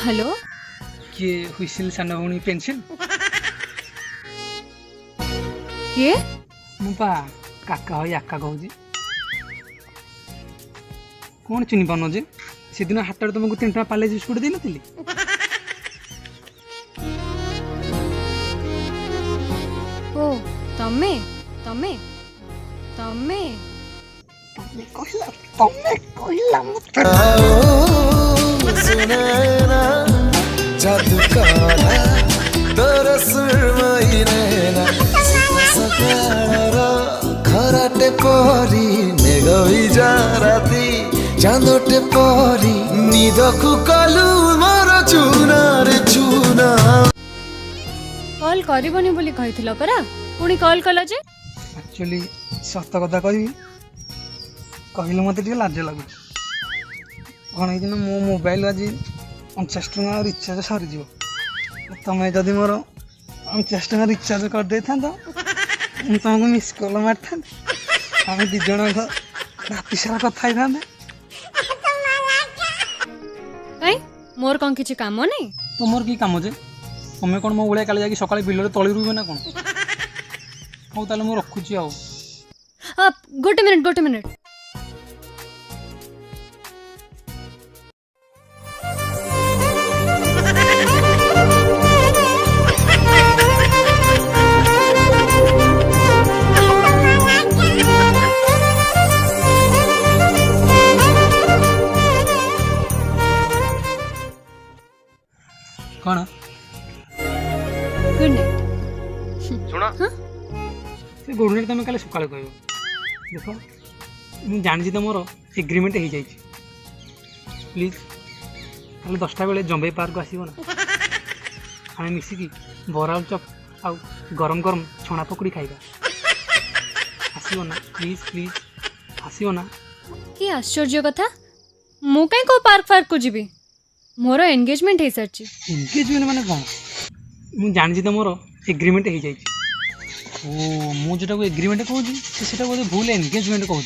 Hello किए हुइसिल सान भौणी pencil किए मुपा काका हो याका कहूँ कौन चिन्ह पान जे से दिन हाट तुमको 3 टका पाले बिस्कुट दे नी ओ तमे तमे तमे जादू काला दरसुरमई नैना सकाळर खराटे परी मेघई जा राती चांदोटे परी निदकु कलु मोर चुना रे चुना कॉल करबनी बोली कहिथिला परा पुणी कॉल कला जे एक्चुअली सत कथा कह कहले मत लाज लगुच कौन है मो मोबाइल आज 50 टका रिचार्ज सरीज तुम्हें जदि मोर 50 टका रिचार्ज करदे था तुमको मिस कॉल मार था आम दिज राति सारा कथा था कई मोर कौन किछि काम नहीं तुमर की काम जे तुम्हें कौन मो भाई काले सकाଳେ बिलरे तली रुबे ना कौन हूँ ताले मु रखुची आ गोटे मिनिट कौन गुड नाइट सुना से गुड नाइट तुम कल सकाଳେ कह देख मुझे जानी तुमर एग्रीमेंट हो जाए प्लीज कल 10टा बेले जंबई पार्क आसब ना आम मिसिकी बरा चप आउ गरम गरम छणा पकड़ी खाइबा आसब ना प्लीज प्लीज आसब ना कि आश्चर्य कथा मु कहीं को पार्क फार्क को जीवी मोर एंगेजमेंट हो सारी एंगेजमेंट माने कौन मुझे जानी तुमर एग्रीमेंट हो जाए ओ मुझे जो एग्रीमेंट कहूँ से बोधे भूल एंगेजमेंट कहूँ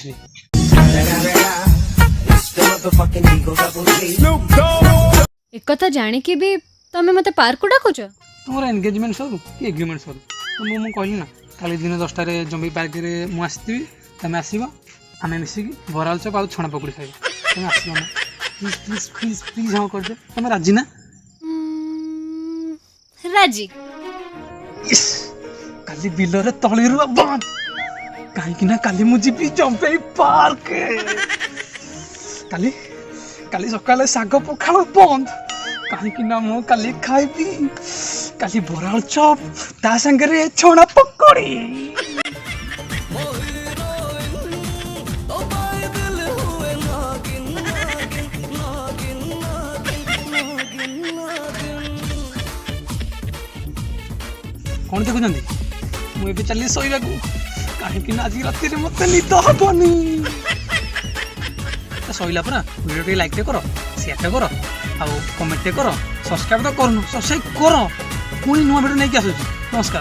एक कथा जानी कि भी तमे मते पार्क को डाकुछ तुम एंगेजमेंट सर कि एग्रीमेंट सर तो मुझे कहली ना काली दिन 10टार जंबई पार्क में मुझे आसती तुम आसब आम मिसिकी बरा चप आ छणा पकड़ी खाइब तुम आसब ना प्लीज प्लीज प्लीज प्लीज हाँ कर दे तुम राजी ना राजी काली बिलरे तली रुआ बंद कहीं काली मुझे जंबई पार्क काली काली सकाले साग पखाल बंद कहीं मु काली खाइबी काली बराल चप ता संगे छणा पकड़ी कौन देखुं मुझे चली शोवा कहीं आज राति मत निद हेनी शोला परा वीडियो लाइक कर शेयर कर आ कमेंट कर सब्सक्राइब तो कर सब्सक्राइब कर पुणी नुआ वीडियो नहीं आसूँ नमस्कार।